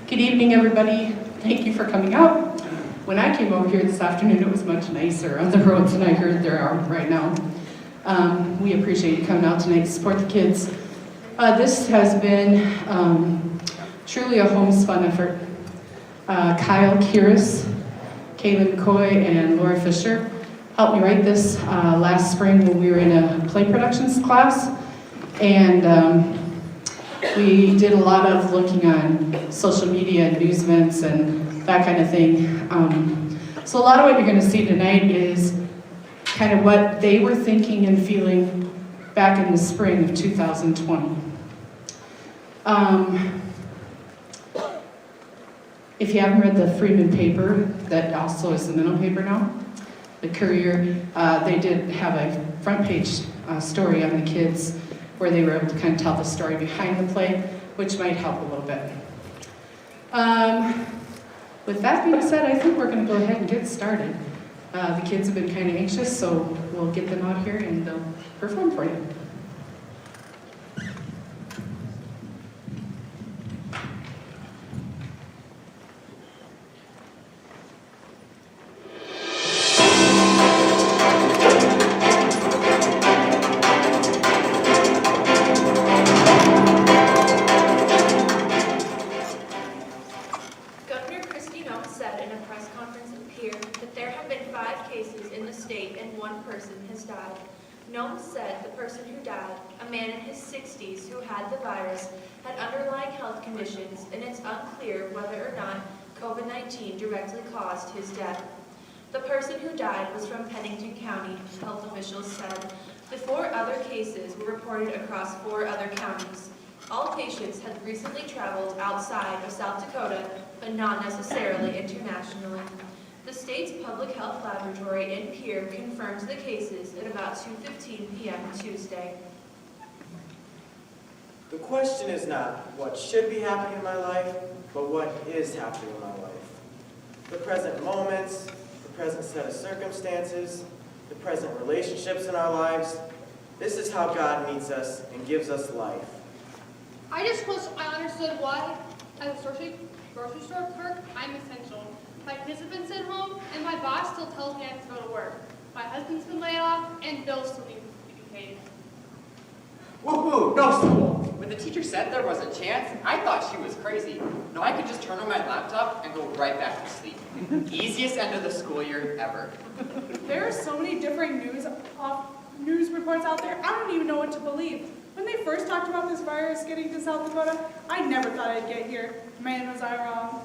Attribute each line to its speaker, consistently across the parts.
Speaker 1: Good evening, everybody. Thank you for coming out. When I came over here this afternoon, it was much nicer on the roads than I heard there are right now. We appreciate you coming out tonight to support the kids. This has been truly a homespun effort. Kyle Kiris, Kaylin McCoy, and Laura Fisher helped me write this last spring when we were in a play productions class. And we did a lot of looking on social media and news events and that kind of thing. So a lot of what you're going to see tonight is kind of what they were thinking and feeling back in the spring of 2020. If you haven't read the Freeman paper, that also is the Menno paper now, the Courier, they did have a front page story on the kids where they were able to kind of tell the story behind the play, which might help a little bit. With that being said, I think we're going to go ahead and get started. The kids have been kind of anxious, so we'll get them out here and they'll perform for you.
Speaker 2: Said the person who died, a man in his 60s who had the virus, had underlying health conditions, and it's unclear whether or not COVID-19 directly caused his death. The person who died was from Pennington County, health officials said. The 4 other cases were reported across 4 other counties. All patients had recently traveled outside of South Dakota, but not necessarily internationally. The state's public health laboratory in Pierre confirmed the cases at about 2:15 p.m. Tuesday.
Speaker 3: The question is not what should be happening in my life, but what is happening in my life. The present moments, the present set of circumstances, the present relationships in our lives. This is how God meets us and gives us life.
Speaker 4: I just wish I understood why, as a grocery store clerk, I'm essential. My kids have been sent home, and my boss still tells me I have to go to work. My husband's been laid off, and bills still need to be paid.
Speaker 5: Woohoo! No school! When the teacher said there was a chance, I thought she was crazy. No, I could just turn on my laptop and go right back to sleep. Easiest end of the school year ever.
Speaker 6: There are so many different news reports out there, I don't even know what to believe. When they first talked about this virus getting to South Dakota, I never thought I'd get here. Man, was I wrong.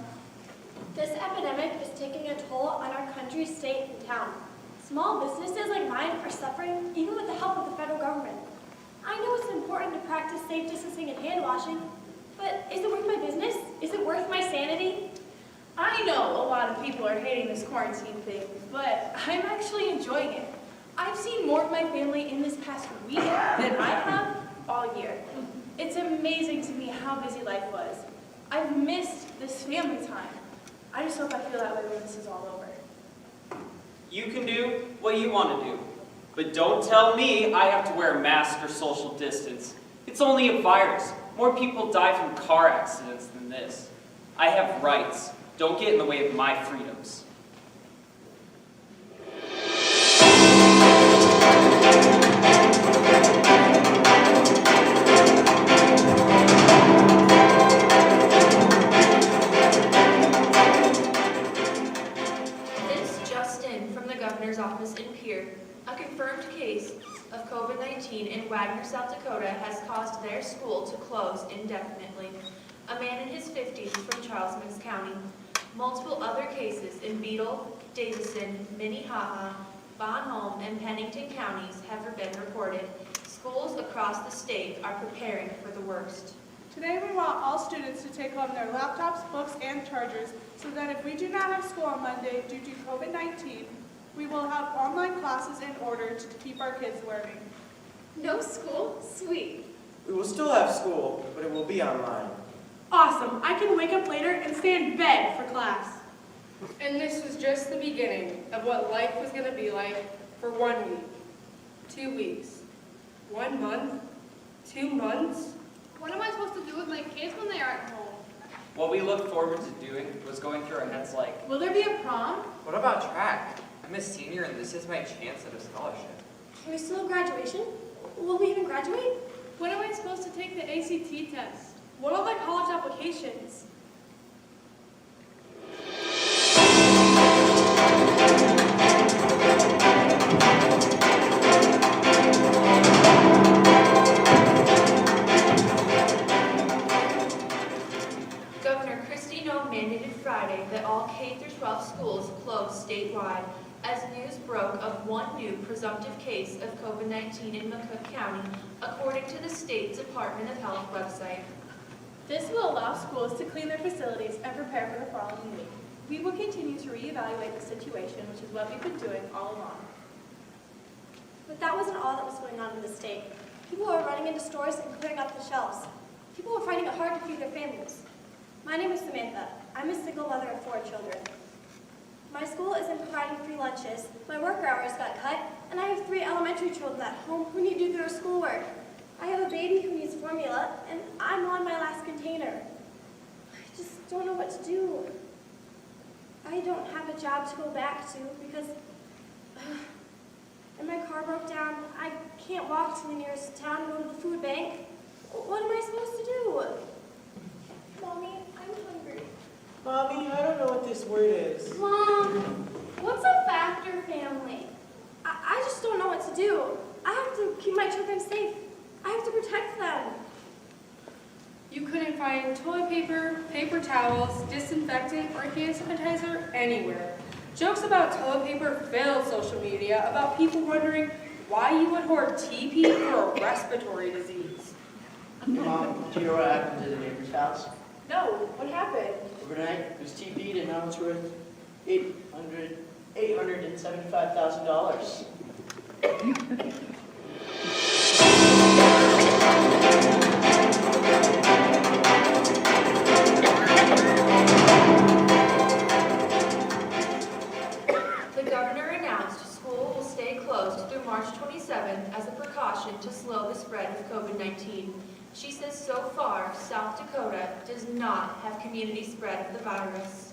Speaker 7: This epidemic is taking a toll on our country, state, and town. Small businesses like mine are suffering even with the help of the federal government. I know it's important to practice safe distancing and hand washing, but is it worth my business? Is it worth my sanity?
Speaker 8: I know a lot of people are hating this quarantine thing, but I'm actually enjoying it. I've seen more of my family in this past week than I have all year. It's amazing to me how busy life was. I've missed this family time. I just hope I feel that way when this is all over.
Speaker 9: You can do what you want to do, but don't tell me I have to wear a mask or social distance. It's only a virus. More people die from car accidents than this. I have rights. Don't get in the way of my freedoms.
Speaker 2: Office in Pierre, a confirmed case of COVID-19 in Wagner, South Dakota has caused their school to close indefinitely. A man in his 50s from Charles, Mix County. Multiple other cases in Beetle, Davison, Minnehaha, Bon Homme, and Pennington counties have been reported. Schools across the state are preparing for the worst.
Speaker 6: Today we want all students to take home their laptops, books, and chargers so that if we do not have school on Monday due to COVID-19, we will have online classes in order to keep our kids learning.
Speaker 7: No school? Sweet.
Speaker 3: We will still have school, but it will be online.
Speaker 6: Awesome. I can wake up later and stay in bed for class.
Speaker 4: And this was just the beginning of what life was going to be like for 1 week, 2 weeks, 1 month, 2 months. What am I supposed to do with my kids when they aren't home?
Speaker 9: What we looked forward to doing was going through our heads like,
Speaker 8: Will there be a prom?
Speaker 5: What about track? I'm a senior and this is my chance at a scholarship.
Speaker 7: Can we still have graduation? Will we even graduate?
Speaker 4: When am I supposed to take the ACT test? What are the college applications?
Speaker 2: Governor Christie Nome mandated Friday that all K-12 schools close statewide as news broke of one new presumptive case of COVID-19 in McCook County, according to the state Department of Health website.
Speaker 8: This will allow schools to clean their facilities and prepare for the following week. We will continue to reevaluate the situation, which is what we've been doing all along.
Speaker 7: But that wasn't all that was going on in the state. People were running into stores and clearing up the shelves. People were finding it hard to feed their families. My name is Samantha. I'm a single mother of 4 children. My school isn't providing free lunches, my work hours got cut, and I have 3 elementary children at home who need to do their schoolwork. I have a baby who needs formula, and I'm on my last container. I just don't know what to do. I don't have a job to go back to because and my car broke down. I can't walk to the nearest town and go to the food bank. What am I supposed to do? Mommy, I'm hungry.
Speaker 3: Mommy, I don't know what this word is.
Speaker 7: Mom, what's a factor family? I just don't know what to do. I have to keep my children safe. I have to protect them.
Speaker 4: You couldn't find toilet paper, paper towels, disinfectant, or hand sanitizer anywhere. Jokes about toilet paper filled social media about people wondering why you would hoard TP for a respiratory disease.
Speaker 10: Mom, do you know what happened to the neighbor's house?
Speaker 8: No, what happened?
Speaker 10: Overnight, it was TP'd and now it's worth $875,000.
Speaker 2: The governor announced school will stay closed through March 27th as a precaution to slow the spread of COVID-19. She says so far, South Dakota does not have community spread of the virus.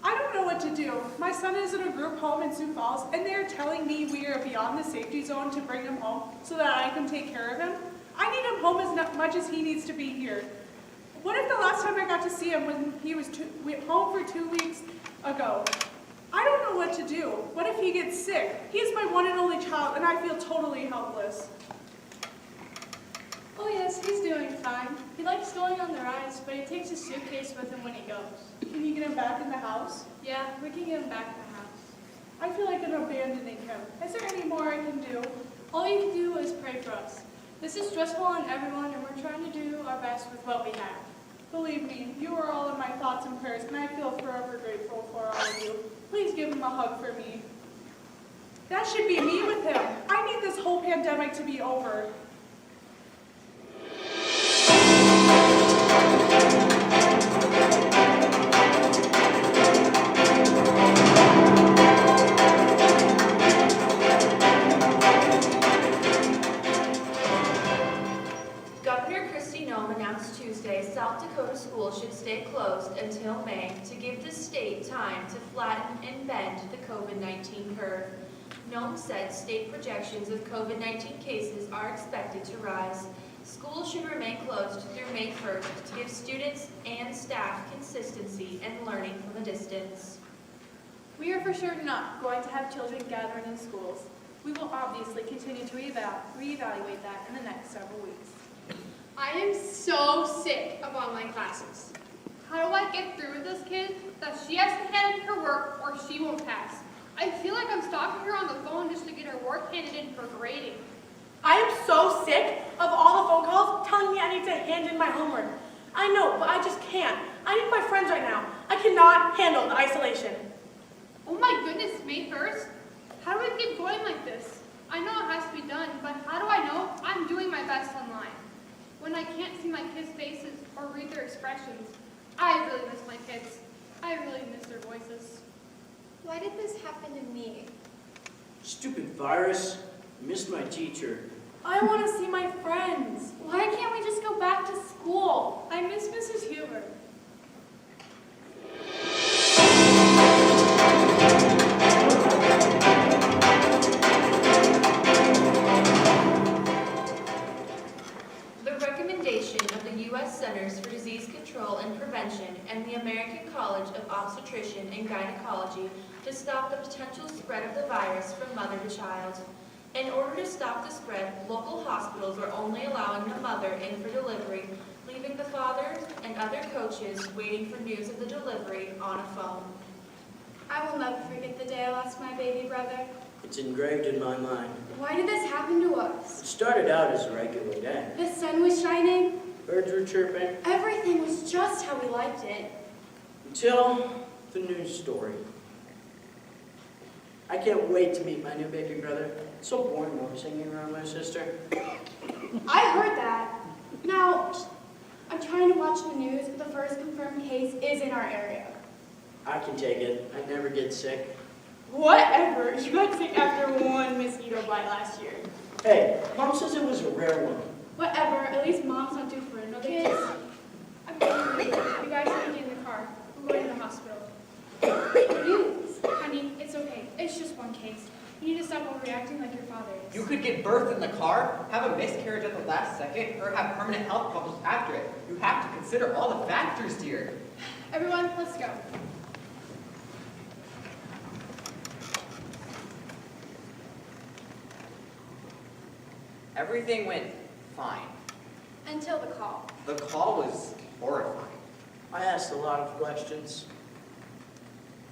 Speaker 6: I don't know what to do. My son is in a group home in Sioux Falls, and they are telling me we are beyond the safety zone to bring him home so that I can take care of him. I need him home as much as he needs to be here. What if the last time I got to see him when he was home for 2 weeks ago? I don't know what to do. What if he gets sick? He is my one and only child, and I feel totally helpless.
Speaker 4: Oh yes, he's doing fine. He likes going on the rides, but he takes his suitcase with him when he goes.
Speaker 6: Can you get him back in the house?
Speaker 4: Yeah, we can get him back in the house.
Speaker 6: I feel like I'm abandoning him. Is there any more I can do?
Speaker 4: All you can do is pray for us. This is stressful on everyone, and we're trying to do our best with what we have.
Speaker 6: Believe me, you are all in my thoughts and prayers, and I feel forever grateful for all of you. Please give him a hug for me. That should be me with him. I need this whole pandemic to be over.
Speaker 2: Governor Christie Nome announced Tuesday South Dakota schools should stay closed until May to give the state time to flatten and bend the COVID-19 curve. Nome said state projections of COVID-19 cases are expected to rise. Schools should remain closed through May 1st to give students and staff consistency and learning from a distance.
Speaker 8: We are for sure not going to have children gathering in schools. We will obviously continue to reevaluate that in the next several weeks.
Speaker 4: I am so sick of online classes. How do I get through with this kid that she has to hand in her work or she won't pass? I feel like I'm stalking her on the phone just to get her work handed in for grading.
Speaker 11: I am so sick of all the phone calls telling me I need to hand in my homework. I know, but I just can't. I need my friends right now. I cannot handle the isolation.
Speaker 4: Oh my goodness, May 1st? How do we keep going like this? I know it has to be done, but how do I know I'm doing my best online? When I can't see my kids' faces or read their expressions, I really miss my kids. I really miss their voices.
Speaker 7: Why did this happen to me?
Speaker 10: Stupid virus. Missed my teacher.
Speaker 11: I want to see my friends. Why can't we just go back to school?
Speaker 4: I miss Mrs. Huber.
Speaker 2: College of Obstetrician and Gynecology to stop the potential spread of the virus from mother to child. In order to stop the spread, local hospitals are only allowing the mother in for delivery, leaving the father and other coaches waiting for news of the delivery on a phone.
Speaker 12: I will never forget the day I lost my baby brother.
Speaker 10: It's engraved in my mind.
Speaker 12: Why did this happen to us?
Speaker 10: It started out as a regular day.
Speaker 12: The sun was shining.
Speaker 10: Birds were chirping.
Speaker 12: Everything was just how we liked it.
Speaker 10: Until the news story. I can't wait to meet my new baby brother. It's so boring singing around my sister.
Speaker 12: I heard that. Now, I'm trying to watch the news, but the first confirmed case is in our area.
Speaker 10: I can take it. I never get sick.
Speaker 11: Whatever. You got sick after one mosquito bite last year.
Speaker 10: Hey, Mom says it was a rare one.
Speaker 4: Whatever, at least Mom's not due for another
Speaker 12: Kids,
Speaker 4: case. I'm getting late. You guys need to get in the car. We're going to the hospital.
Speaker 12: news.
Speaker 4: Honey, it's okay. It's just one case. You need to stop overreacting like your father is.
Speaker 5: You could get birth in the car, have a miscarriage at the last second, or have permanent health problems after it. You have to consider all the factors, dear.
Speaker 4: Everyone, let's go.
Speaker 5: Everything went fine.
Speaker 12: Until the call.
Speaker 5: The call was horrifying.
Speaker 10: I asked a lot of questions.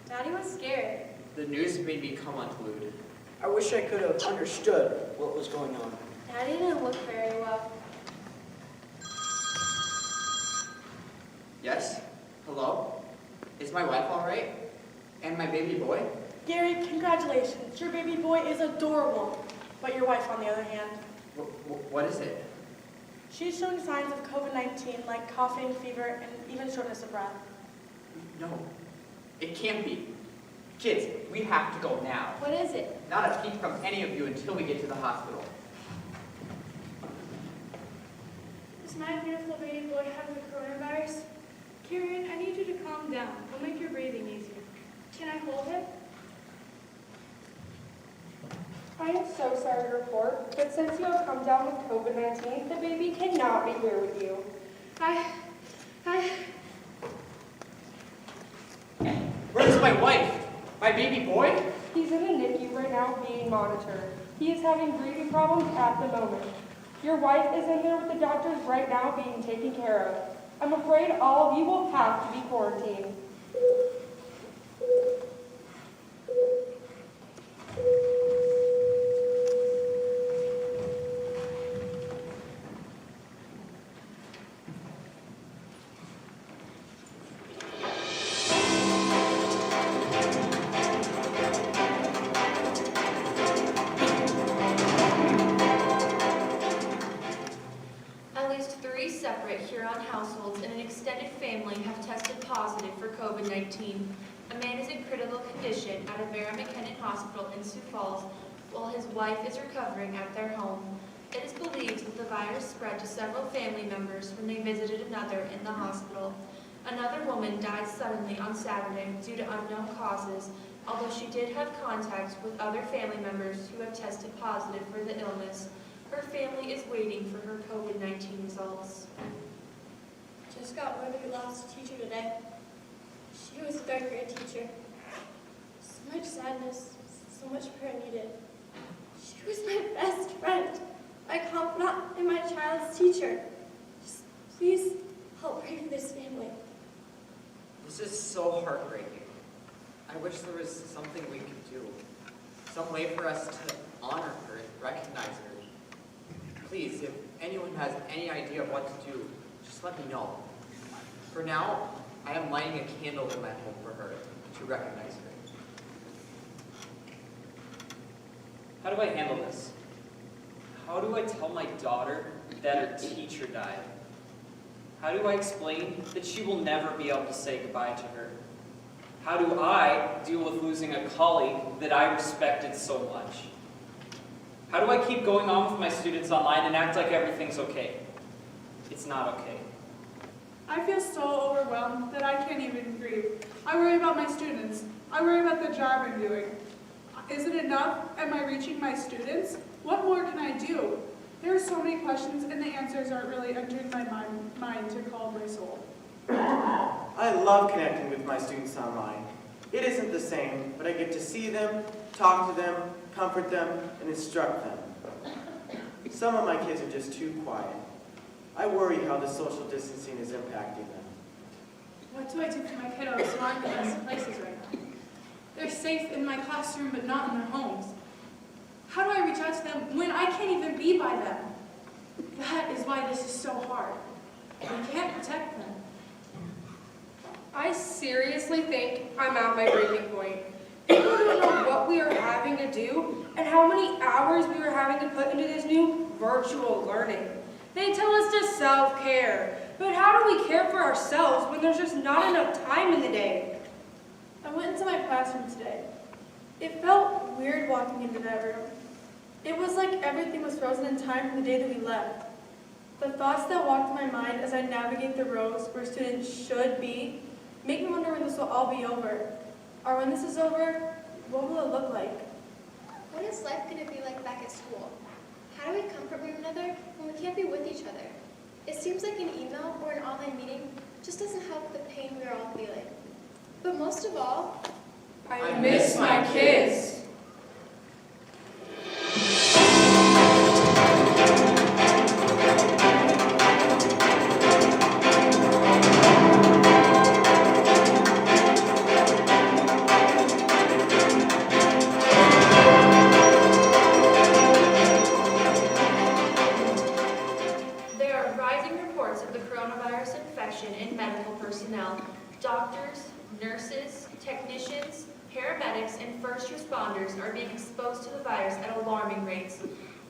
Speaker 12: Daddy was scared.
Speaker 5: The news made me come unglued.
Speaker 10: I wish I could have understood what was going on.
Speaker 12: Daddy didn't look very well.
Speaker 5: Yes? Hello? Is my wife all right? And my baby boy?
Speaker 11: Gary, congratulations. Your baby boy is adorable. But your wife, on the other hand,
Speaker 5: What is it?
Speaker 11: she's showing signs of COVID-19 like coughing, fever, and even shortness of breath.
Speaker 5: No. It can't be. Kids, we have to go now.
Speaker 12: What is it?
Speaker 5: Not a peep from any of you until we get to the hospital.
Speaker 4: Is my beautiful baby boy having the coronavirus? Kieran, I need you to calm down. We'll make your breathing easier. Can I hold him?
Speaker 13: I am so sorry to report, but since you have come down with COVID-19, the baby cannot be here with you.
Speaker 5: Where's my wife? My baby boy?
Speaker 13: He's in a NICU right now being monitored. He is having breathing problems at the moment. Your wife is in there with the doctors right now being taken care of. I'm afraid all of you will have to be quarantined.
Speaker 2: At least 3 separate Huron households and an extended family have tested positive for COVID-19. A man is in critical condition at a Vera McKinnon Hospital in Sioux Falls, while his wife is recovering at their home. It is believed that the virus spread to several family members when they visited another in the hospital. Another woman died suddenly on Saturday due to unknown causes, although she did have contact with other family members who have tested positive for the illness. Her family is waiting for her COVID-19 results.
Speaker 7: Just got word we lost a teacher today. She was a third grade teacher. So much sadness, so much prayer needed. She was my best friend, my confidant, and my child's teacher. Just please help pray for this family.
Speaker 5: This is so heartbreaking. I wish there was something we could do. Some way for us to honor her and recognize her. Please, if anyone has any idea of what to do, just let me know. For now, I am lighting a candle in my home for her to recognize her.
Speaker 9: How do I handle this? How do I tell my daughter that her teacher died? How do I explain that she will never be able to say goodbye to her? How do I deal with losing a colleague that I respected so much? How do I keep going on with my students online and act like everything's okay? It's not okay.
Speaker 6: I feel so overwhelmed that I can't even breathe. I worry about my students. I worry about the job I'm doing. Is it enough? Am I reaching my students? What more can I do? There are so many questions and the answers aren't really entering my mind to calm my soul.
Speaker 3: I love connecting with my students online. It isn't the same, but I get to see them, talk to them, comfort them, and instruct them. Some of my kids are just too quiet. I worry how the social distancing is impacting them.
Speaker 8: What do I do for my kiddos who aren't in the best places right now? They're safe in my classroom, but not in their homes. How do I reach out to them when I can't even be by them? That is why this is so hard. We can't protect them.
Speaker 13: I seriously think I'm at my breaking point. People don't know what we are having to do and how many hours we are having to put into this new virtual learning. They tell us to self-care, but how do we care for ourselves when there's just not enough time in the day?
Speaker 14: I went into my classroom today. It felt weird walking into that room. It was like everything was frozen in time from the day that we left. The thoughts that walked in my mind as I navigate the rows where students should be make me wonder when this will all be over. Or when this is over, what will it look like?
Speaker 12: What is life going to be like back at school? How do we comfort one another when we can't be with each other? It seems like an email or an online meeting just doesn't help the pain we are all feeling. But most of all,
Speaker 13: I miss my kids.
Speaker 2: There are rising reports of the coronavirus infection in medical personnel. Doctors, nurses, technicians, paramedics, and first responders are being exposed to the virus at alarming rates.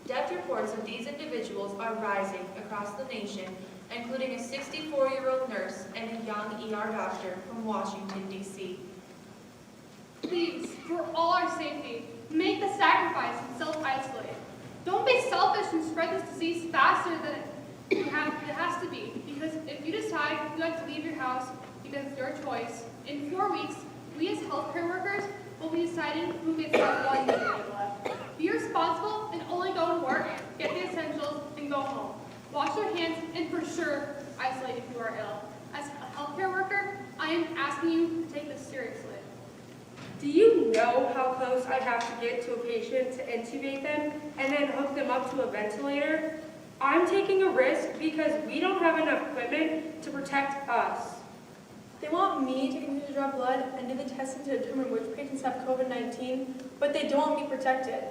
Speaker 2: Death reports of these individuals are rising across the nation, including a 64-year-old nurse and a young ER doctor from Washington, D.C.
Speaker 4: Please, for all our safety, make the sacrifice and self-isolate. Don't be selfish and spread this disease faster than it has to be, because if you decide you have to leave your house because it's your choice, in 4 weeks, we as healthcare workers will be deciding who gets that one day left. Be responsible and only go to work, get the essentials, and go home. Wash your hands and for sure isolate if you are ill. As a healthcare worker, I am asking you to take this seriously.
Speaker 13: Do you know how close I have to get to a patient to intubate them and then hook them up to a ventilator? I'm taking a risk because we don't have enough equipment to protect us.
Speaker 14: They want me to continue to draw blood and do the testing to determine which patients have COVID-19, but they don't want me protected.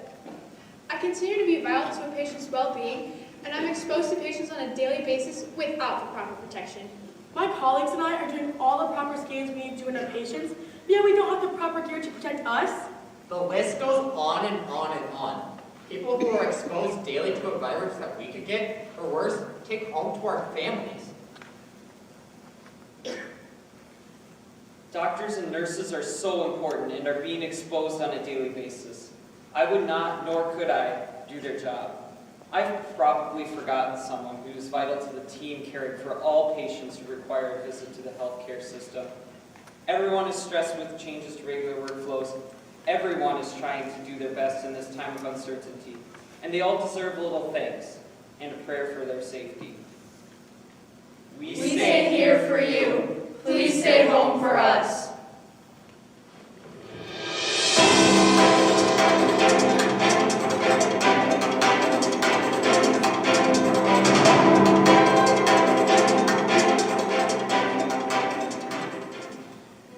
Speaker 4: I continue to be vital to a patient's well-being, and I'm exposed to patients on a daily basis without the proper protection.
Speaker 6: My colleagues and I are doing all the proper scans we need to in our patients, yet we don't have the proper gear to protect us.
Speaker 5: The list goes on and on and on. People who are exposed daily to a virus that we could get, or worse, take home to our families.
Speaker 9: Doctors and nurses are so important and are being exposed on a daily basis. I would not, nor could I, do their job. I've probably forgotten someone who is vital to the team caring for all patients who require a visit to the healthcare system. Everyone is stressed with changes to regular workflows. Everyone is trying to do their best in this time of uncertainty. And they all deserve a little thanks and a prayer for their safety.
Speaker 15: We stand here for you. Please stay home for us.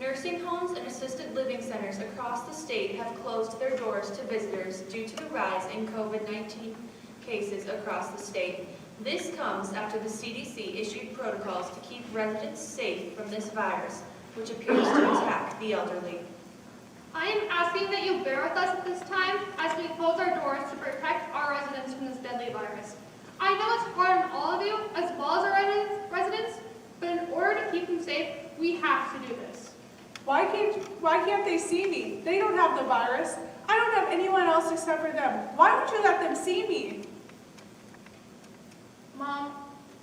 Speaker 2: Nursing homes and assisted living centers across the state have closed their doors to visitors due to the rise in COVID-19 cases across the state. This comes after the CDC issued protocols to keep residents safe from this virus, which appears to attack the elderly.
Speaker 4: I am asking that you bear with us at this time as we close our doors to protect our residents from this deadly virus. I know it's hard on all of you, as well as our residents, but in order to keep them safe, we have to do this.
Speaker 6: Why can't they see me? They don't have the virus. I don't have anyone else except for them. Why won't you let them see me?
Speaker 8: Mom,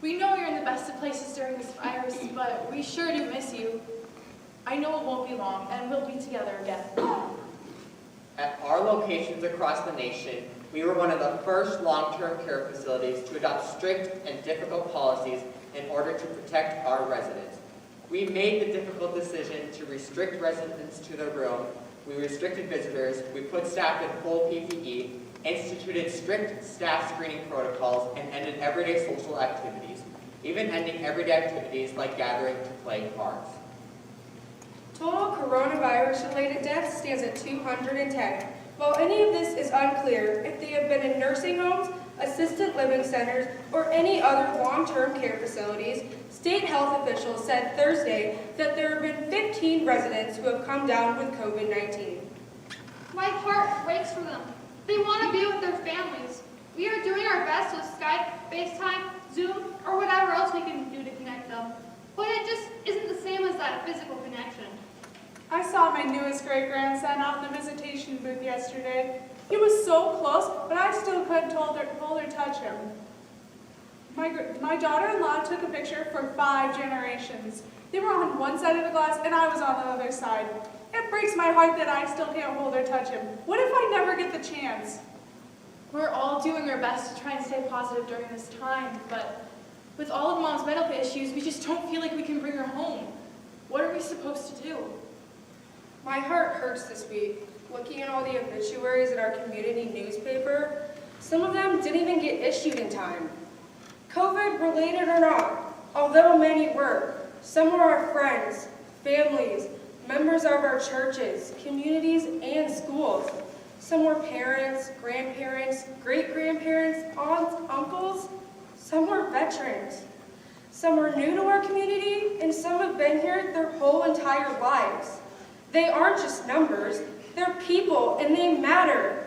Speaker 8: we know you're in the best of places during this virus, but we sure do miss you. I know it won't be long, and we'll be together again.
Speaker 5: At our locations across the nation, we were one of the first long-term care facilities to adopt strict and difficult policies in order to protect our residents. We made the difficult decision to restrict residents to their room. We restricted visitors. We put staff in full PPE, instituted strict staff screening protocols, and ended everyday social activities, even ending everyday activities like gathering to play cards.
Speaker 16: Total coronavirus-related deaths stands at 210. While any of this is unclear, if they have been in nursing homes, assisted living centers, or any other long-term care facilities, state health officials said Thursday that there have been 15 residents who have come down with COVID-19.
Speaker 4: My heart breaks for them. They want to be with their families. We are doing our best with Skype, FaceTime, Zoom, or whatever else we can do to connect them. But it just isn't the same as that physical connection.
Speaker 6: I saw my newest great-grandson out in the visitation booth yesterday. He was so close, but I still couldn't hold or touch him. My daughter-in-law took a picture for 5 generations. They were on one side of the glass, and I was on the other side. It breaks my heart that I still can't hold or touch him. What if I never get the chance?
Speaker 8: We're all doing our best to try and stay positive during this time, but with all of Mom's medical issues, we just don't feel like we can bring her home. What are we supposed to do?
Speaker 16: My heart hurts this week, looking at all the obituaries in our community newspaper. Some of them didn't even get issued in time. COVID-related or not, although many were, some were our friends, families, members of our churches, communities, and schools. Some were parents, grandparents, great-grandparents, aunts, uncles. Some were veterans. Some were new to our community, and some have been here their whole entire lives. They aren't just numbers, they're people, and they matter.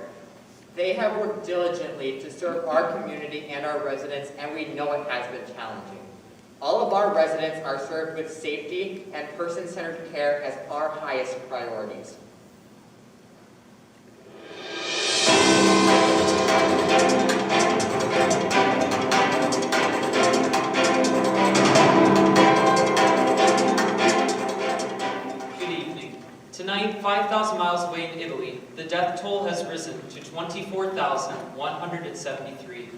Speaker 5: They have worked diligently to serve our community and our residents, and we know it has been challenging. All of our residents are served with safety and person-centered care as our highest priorities.
Speaker 9: Tonight, 5,000 miles away in Italy, the death toll has risen to 24,173.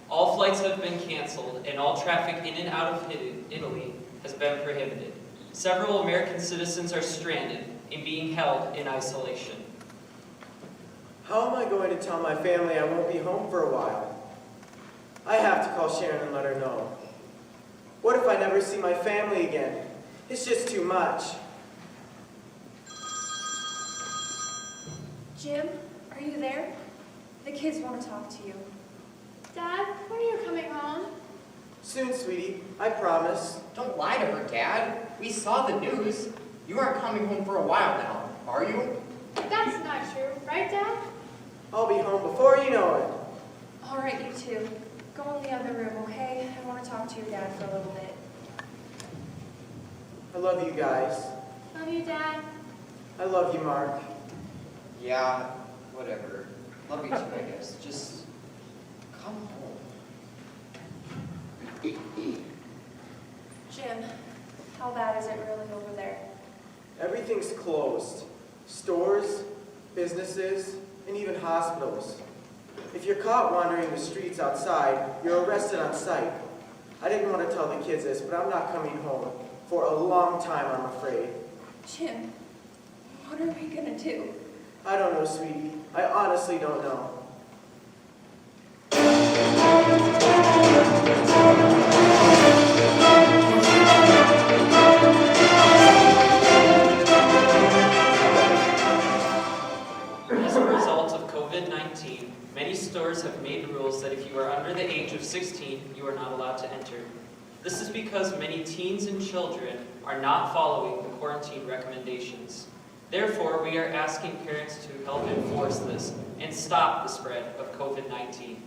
Speaker 9: All flights have been canceled, and all traffic in and out of Italy has been prohibited. Several American citizens are stranded and being held in isolation.
Speaker 3: How am I going to tell my family I won't be home for a while? I have to call Sharon and let her know. What if I never see my family again? It's just too much.
Speaker 2: Jim, are you there? The kids want to talk to you.
Speaker 4: Dad, when are you coming home?
Speaker 3: Soon, sweetie. I promise.
Speaker 5: Don't lie to her, Dad. We saw the news. You aren't coming home for a while now, are you?
Speaker 4: That's not true, right, Dad?
Speaker 3: I'll be home before you know it.
Speaker 2: All right, you two. Go in the other room, okay? I want to talk to your dad for a little bit.
Speaker 3: I love you guys.
Speaker 4: Love you, Dad.
Speaker 3: I love you, Mark.
Speaker 5: Yeah, whatever. Love you too, I guess. Just come home.
Speaker 2: Jim, how bad is it really over there?
Speaker 3: Everything's closed. Stores, businesses, and even hospitals. If you're caught wandering the streets outside, you're arrested on sight. I didn't want to tell the kids this, but I'm not coming home for a long time, I'm afraid.
Speaker 2: Jim, what are we gonna do?
Speaker 3: I don't know, sweetie. I honestly don't know.
Speaker 9: As a result of COVID-19, many stores have made rules that if you are under the age of 16, you are not allowed to enter. This is because many teens and children are not following the quarantine recommendations. Therefore, we are asking parents to help enforce this and stop the spread of COVID-19.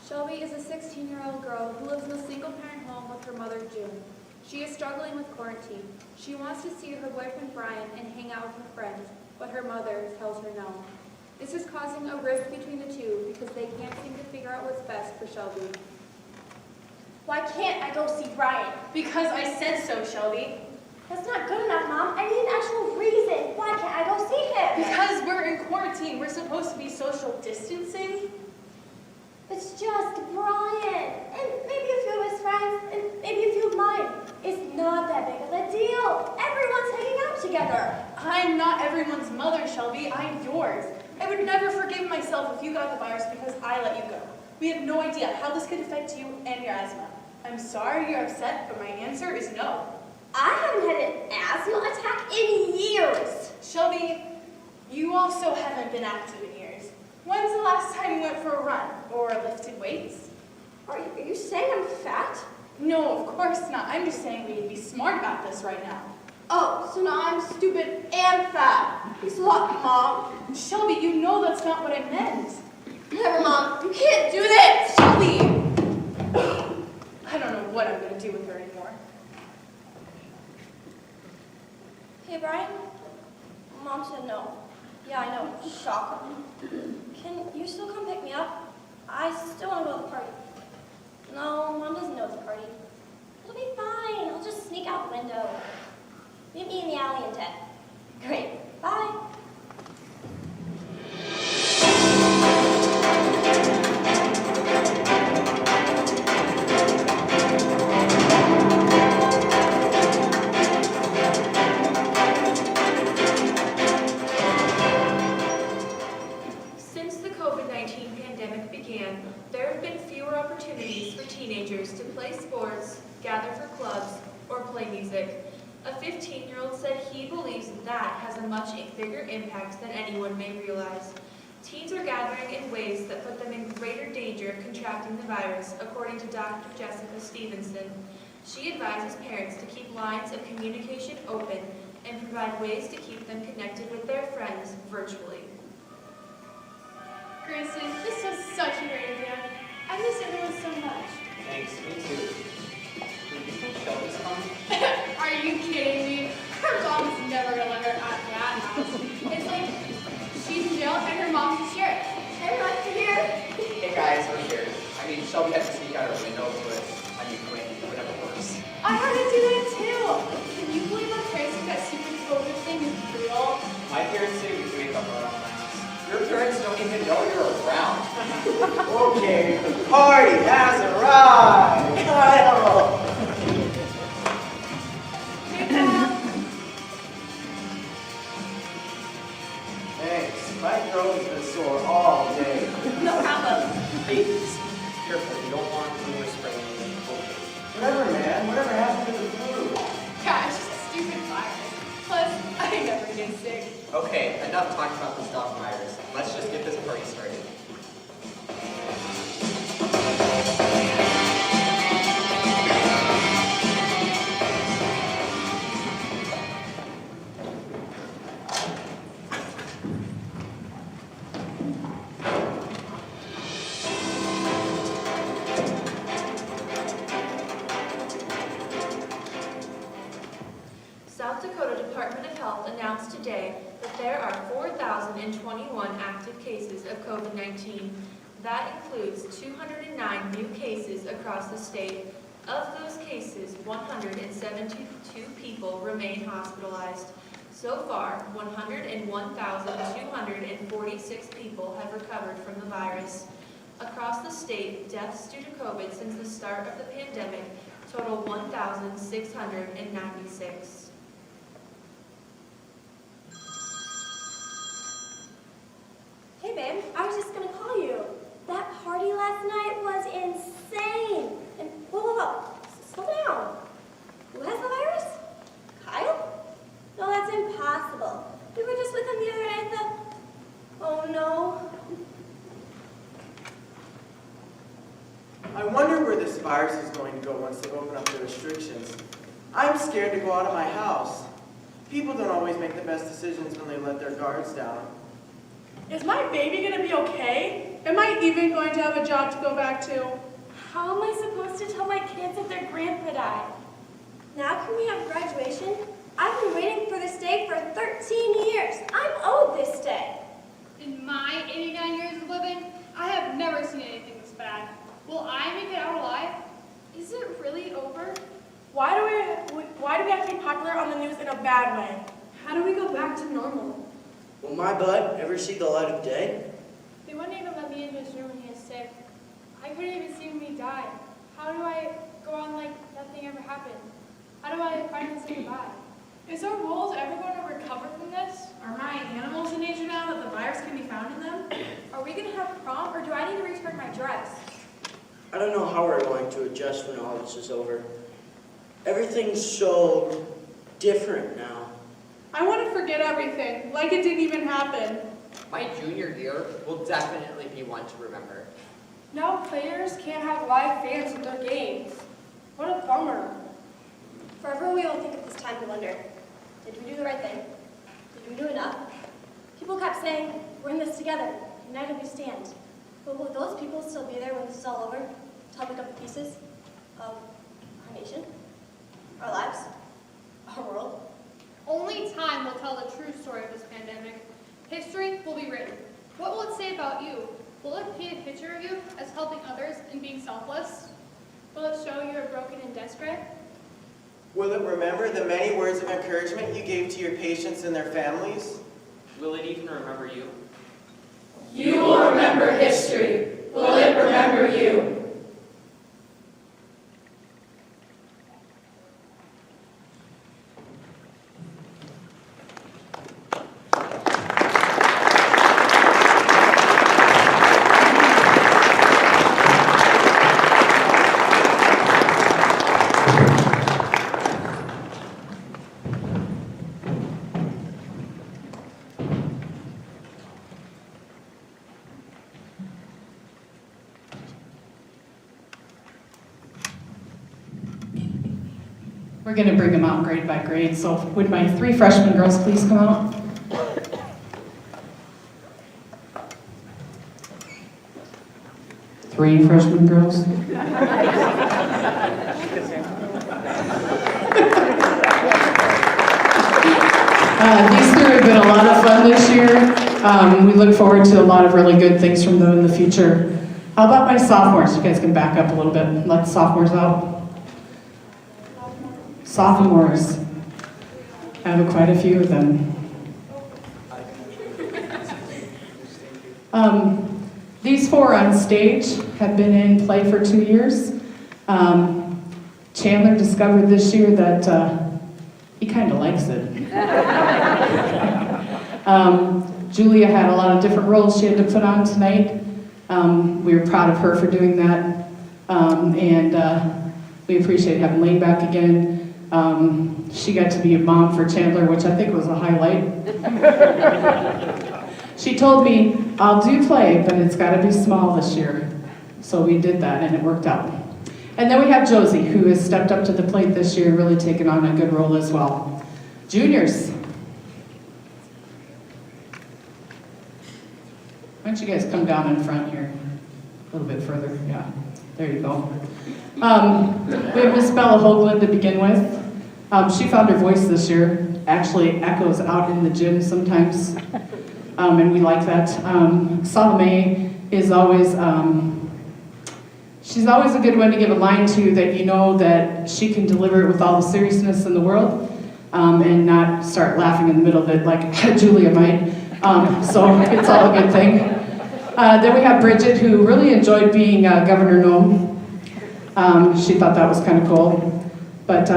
Speaker 2: Shelby is a 16-year-old girl who lives in a single-parent home with her mother, June. She is struggling with quarantine. She wants to see her boyfriend, Brian, and hang out with her friends, but her mother tells her no. This is causing a rift between the two because they can't seem to figure out what's best for Shelby.
Speaker 7: Why can't I go see Brian?
Speaker 8: Because I said so, Shelby.
Speaker 7: That's not good enough, Mom. I need an actual reason. Why can't I go see him?
Speaker 8: Because we're in quarantine. We're supposed to be social distancing.
Speaker 7: It's just Brian. And maybe a few of his friends, and maybe a few of mine. It's not that big of a deal. together.
Speaker 8: I'm not everyone's mother, Shelby. I'm yours. I would never forgive myself if you got the virus because I let you go. We have no idea how this could affect you and your asthma. I'm sorry you're upset, but my answer is no.
Speaker 7: I haven't had an asthma attack in years.
Speaker 8: Shelby, you also haven't been active in years. When's the last time you went for a run or lifted weights?
Speaker 7: Are you saying I'm fat?
Speaker 8: No, of course not. I'm just saying we need to be smart about this right now.
Speaker 7: Oh, so now I'm stupid and fat. Thanks a lot, Mom.
Speaker 8: Shelby, you know that's not what I meant.
Speaker 7: Never, Mom. You can't do this.
Speaker 8: Shelby! I don't know what I'm going to do with her anymore.
Speaker 7: Hey, Brian. Mom said no. Yeah, I know. Shocker. Can you still come pick me up? I still want to go to the party. No, Mom doesn't know it's a party. It'll be fine. I'll just sneak out the window. Meet me in the alley in 10. Great. Bye.
Speaker 2: Since the COVID-19 pandemic began, there have been fewer opportunities for teenagers to play sports, gather for clubs, or play music. A 15-year-old said he believes that has a much bigger impact than anyone may realize. Teens are gathering in ways that put them in greater danger of contracting the virus, according to Dr. Jessica Stevenson. She advises parents to keep lines of communication open and provide ways to keep them connected with their friends virtually.
Speaker 4: Grayson, this was such a great idea. I miss everyone so much.
Speaker 9: Thanks, me too. Do you think Shelby's coming?
Speaker 4: Are you kidding me? Her mom's never gonna let her out of that house. It's like she's in jail and her mom's a sheriff.
Speaker 7: Everyone's here.
Speaker 5: Hey guys, we're here. I mean, Shelby had to sneak out her window, but I mean, whatever works.
Speaker 4: I had to do that too. Can you believe our parents think that stupid COVID thing is real?
Speaker 9: My parents say we wake up around masks.
Speaker 5: Your parents don't even know you're around.
Speaker 3: Okay, the party has arrived. Kyle. Thanks. My throat has been sore all day.
Speaker 7: No problem.
Speaker 5: Hey, just be careful. You don't want rumors spreading in the culture.
Speaker 3: Whatever, man. Whatever happened to the flu?
Speaker 4: Yeah, it's just a stupid virus. Plus, I never get sick.
Speaker 5: Okay, enough talking about this dumb virus. Let's just get this party started.
Speaker 2: South Dakota Department of Health announced today that there are 4,021 active cases of COVID-19. That includes 209 new cases across the state. Of those cases, 172 people remain hospitalized. So far, 101,246 people have recovered from the virus. Across the state, deaths due to COVID since the start of the pandemic total 1,696.
Speaker 7: Hey, babe. I was just gonna call you. That party last night was insane. And whoa. Slow down. Who has the virus? Kyle? No, that's impossible. We were just with him the other night at the... Oh, no.
Speaker 3: I wonder where this virus is going to go once they open up the restrictions. I'm scared to go out of my house. People don't always make the best decisions when they let their guards down.
Speaker 6: Is my baby going to be okay? Am I even going to have a job to go back to?
Speaker 7: How am I supposed to tell my kids that their grandpa died? Now can we have graduation? I've been waiting for this day for 13 years. I'm owed this day.
Speaker 4: In my 89 years of living, I have never seen anything this bad. Will I make it out alive? Is it really over?
Speaker 11: Why do we have to be popular on the news in a bad way?
Speaker 16: How do we go back to normal?
Speaker 10: Will my bud ever see the light of day?
Speaker 4: They wouldn't even let me into his room when he was sick. I couldn't even see when he died. How do I go on like nothing ever happened? How do I finally say goodbye?
Speaker 14: Is our world ever going to recover from this? Are my animals in danger now that the virus can be found in them?
Speaker 7: Are we going to have prom, or do I need to return my dress?
Speaker 10: I don't know how we're going to adjust when all this is over. Everything's so different now.
Speaker 6: I want to forget everything, like it didn't even happen.
Speaker 5: My junior year will definitely be one to remember.
Speaker 16: Now players can't have live fans at their games. What a bummer.
Speaker 7: Forever we will think of this time to wonder, did we do the right thing? Did we do enough? People kept saying, we're in this together, united we stand. But will those people still be there when this is all over, to help pick up the pieces of our nation, our lives, our world?
Speaker 4: Only time will tell the true story of this pandemic. History will be written. What will it say about you? Will it paint a picture of you as helping others and being selfless? Will it show you are broken and desperate?
Speaker 3: Will it remember the many words of encouragement you gave to your patients and their families?
Speaker 9: Will it even remember you?
Speaker 15: You will remember history. Will it remember you?
Speaker 1: We're going to bring them out grade by grade. So would my 3 freshman girls please come out? Three freshman girls. These 3 have been a lot of fun this year. We look forward to a lot of really good things from them in the future. How about my sophomores? You guys can back up a little bit and let the sophomores out. Sophomores. I have quite a few of them. These 4 on stage have been in play for 2 years. Chandler discovered this year that he kind of likes it. Julia had a lot of different roles she had to put on tonight. We were proud of her for doing that. And we appreciate having Lane back again. She got to be a mom for Chandler, which I think was a highlight. She told me, I'll do play, but it's got to be small this year. So we did that, and it worked out. And then we have Josie, who has stepped up to the plate this year and really taken on a good role as well. Juniors. Why don't you guys come down in front here? A little bit further, yeah. There you go. We have Miss Bella Hoagland to begin with. She found her voice this year. Actually echoes out in the gym sometimes, and we like that. Salome is always, she's always a good one to give a line to that you know that she can deliver it with all the seriousness in the world, and not start laughing in the middle of it like Julia might. So it's all a good thing. Then we have Bridget, who really enjoyed being Governor Nome. She thought that was kind of cool. But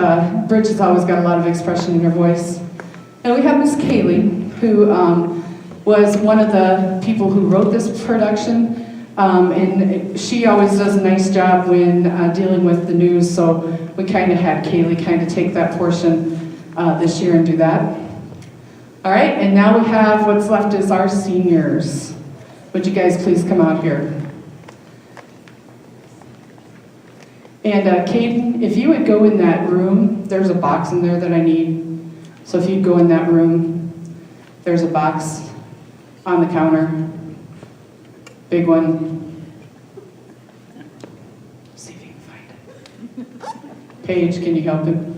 Speaker 1: Bridget's always got a lot of expression in her voice. And we have Miss Kaylee, who was one of the people who wrote this production. And she always does a nice job when dealing with the news, so we kind of had Kaylee kind of take that portion this year and do that. All right, and now we have what's left is our seniors. Would you guys please come out here? And Caden, if you would go in that room, there's a box in there that I need. So if you'd go in that room, there's a box on the counter. Big one. See if you can find it. Paige, can you help him?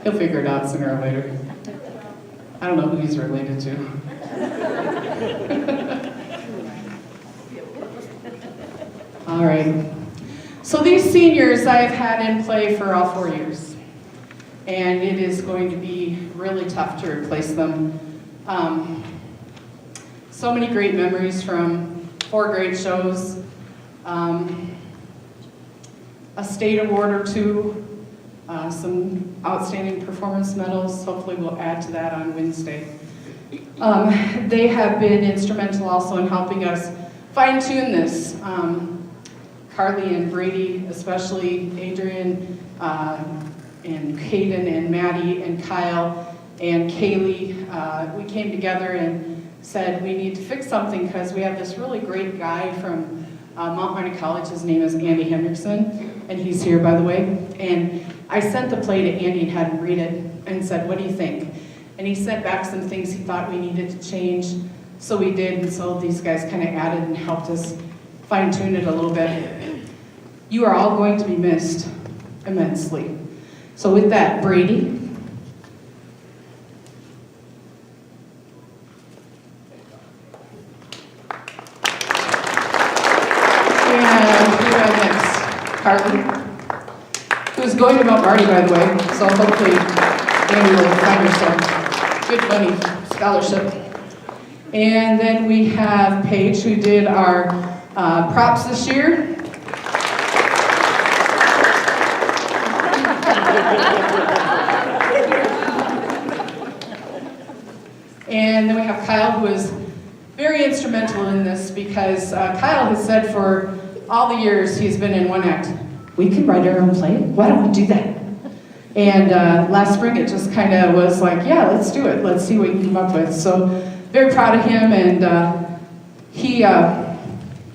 Speaker 1: He'll figure it out sooner or later. I don't know who he's related to. All right. So these seniors I've had in play for all 4 years. And it is going to be really tough to replace them. So many great memories from 4 great shows. a state award or two, some outstanding performance medals. Hopefully we'll add to that on Wednesday. They have been instrumental also in helping us fine-tune this. Carly and Brady, especially Adrian, and Caden and Maddie and Kyle and Kaylee, we came together and said we need to fix something because we have this really great guy from Mount Marty College. His name is Andy Henderson, and he's here, by the way. And I sent the play to Andy and had him read it and said, what do you think? And he sent back some things he thought we needed to change. So we did, and so these guys kind of added and helped us fine-tune it a little bit. You are all going to be missed immensely. So with that, Brady. And who do I have next? Carly, who's going to Mount Marty, by the way, so hopefully Andy will find herself good money scholarship. And then we have Paige, who did our props this year. And then we have Kyle, who is very instrumental in this because Kyle has said for all the years he's been in one act, we can write our own play. Why don't we do that? And last spring it just kind of was like, yeah, let's do it. Let's see what you come up with. So very proud of him, and he got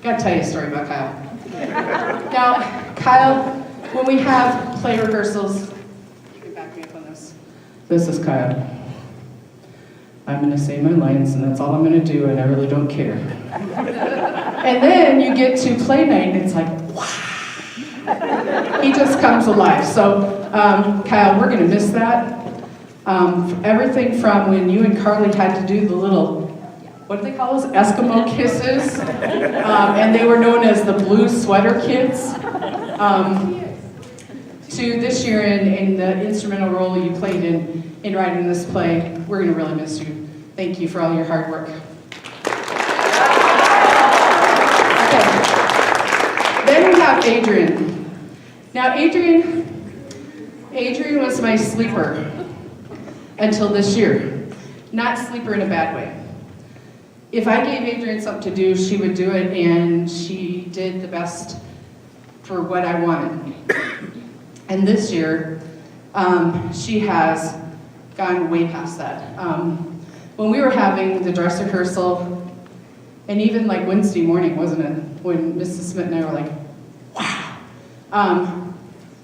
Speaker 1: to tell you a story about Kyle. Now, Kyle, when we have play rehearsals, you can back me up on this. This is Kyle. I'm going to say my lines, and that's all I'm going to do, and I really don't care. And then you get to play night, and it's like, wow. He just comes alive. So, Kyle, we're going to miss that. Everything from when you and Carly had to do the little, what do they call those? Eskimo kisses. And they were known as the Blue Sweater Kids. To this year in the instrumental role you played in writing this play. We're going to really miss you. Thank you for all your hard work. Okay. Then we have Adrian. Now Adrian was my sleeper until this year. Not sleeper in a bad way. If I gave Adrian something to do, she would do it, and she did the best for what I wanted. And this year, she has gone way past that. When we were having the dress rehearsal, and even like Wednesday morning, wasn't it? When Mrs. Smith and I were like, wow.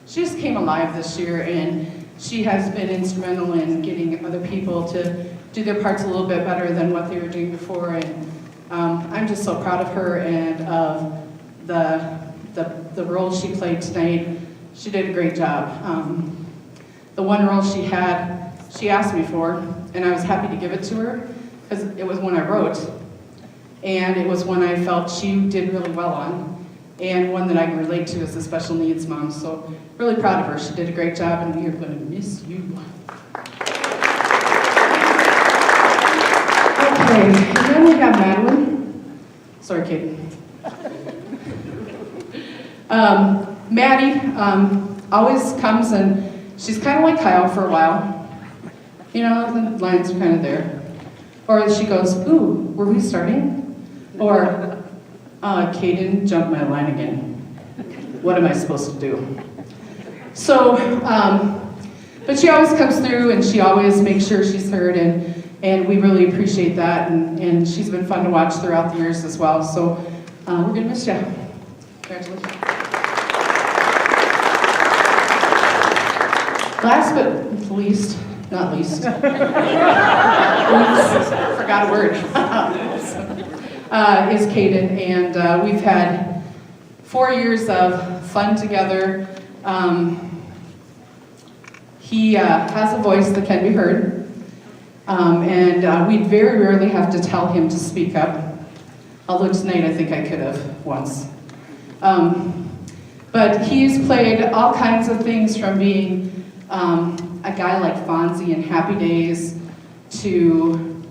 Speaker 1: She just came alive this year, and she has been instrumental in getting other people to do their parts a little bit better than what they were doing before. And I'm just so proud of her and of the role she played tonight. She did a great job. The one role she had, she asked me for, and I was happy to give it to her because it was one I wrote, and it was one I felt she did really well on, and one that I can relate to as a special needs mom. So really proud of her. She did a great job, and we are going to miss you. Okay, and then we have Madeline. Sorry, Kate. Maddie always comes, and she's kind of like Kyle for a while. You know, the lines are kind of there. Or she goes, ooh, were we starting? Or, Caden jumped my line again. What am I supposed to do? So, but she always comes through, and she always makes sure she's heard, and we really appreciate that, and she's been fun to watch throughout the years as well. So we're going to miss you. Congratulations. Last but least, not least, forgot a word, is Caden, and we've had 4 years of fun together. He has a voice that can be heard, and we very rarely have to tell him to speak up, although tonight I think I could have once. But he's played all kinds of things, from being a guy like Fonzie in Happy Days to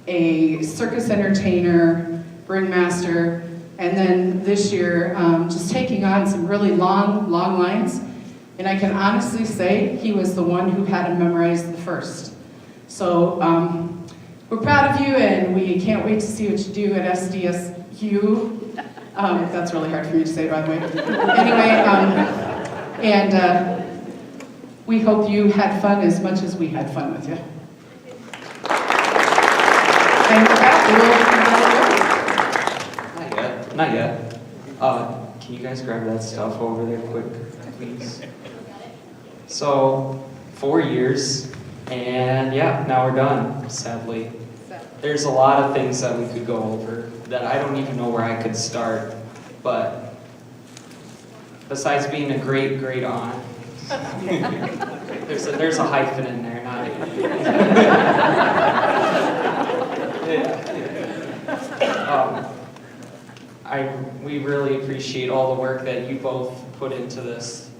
Speaker 1: a circus entertainer, ringmaster, And then this year, just taking on some really long lines. And I can honestly say he was the one who had to memorize the first. So we're proud of you, and we can't wait to see what you do at SDSU. That's really hard for me to say, by the way. Anyway, we hope you had fun as much as we had fun with you. And with that,
Speaker 17: Not yet. Can you guys grab that stuff over there quick, please? So, 4 years, and yeah, now we're done, sadly. There's a lot of things that we could go over that I don't even know where I could start, but besides being a great aunt, there's a hyphen in there, not we really appreciate all the work that you both put into this,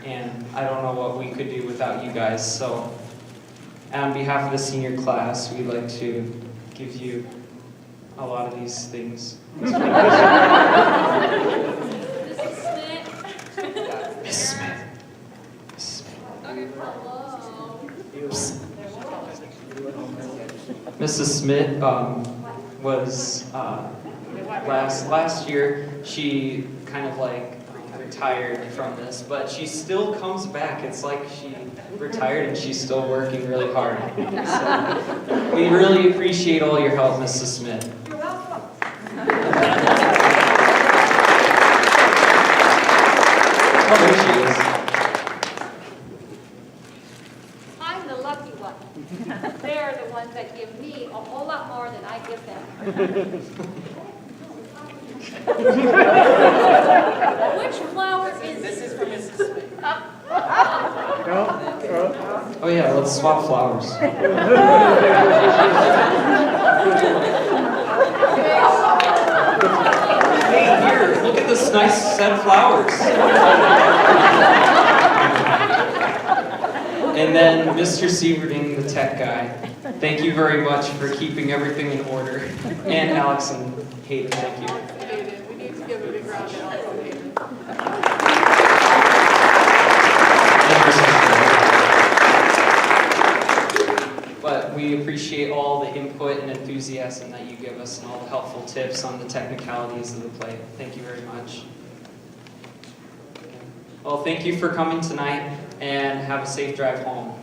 Speaker 17: and I don't know what we could do without you guys. So, on behalf of the senior class, we'd like to give you a lot of these things. Miss Smith. Mrs. Smith was last year. She kind of like retired from this, but she still comes back. It's like she retired and she's still working really hard. So, we really appreciate all your help, Mrs. Smith.
Speaker 11: You're welcome.
Speaker 17: Oh, there she is.
Speaker 18: I'm the lucky one. They're the ones that give me a whole lot more than I give them. Which flower is
Speaker 5: This is for Mrs. Smith.
Speaker 17: Oh yeah, let's swap flowers. Hey, here, look at this nice set of flowers. And then Mr. Sieverding, the tech guy. Thank you very much for keeping everything in order. And Alex and Hayden, thank you.
Speaker 6: We need to give a big round of applause.
Speaker 17: But we appreciate all the input and enthusiasm that you give us and all the helpful tips on the technicalities of the play. Thank you very much. Well, thank you for coming tonight, and have a safe drive home.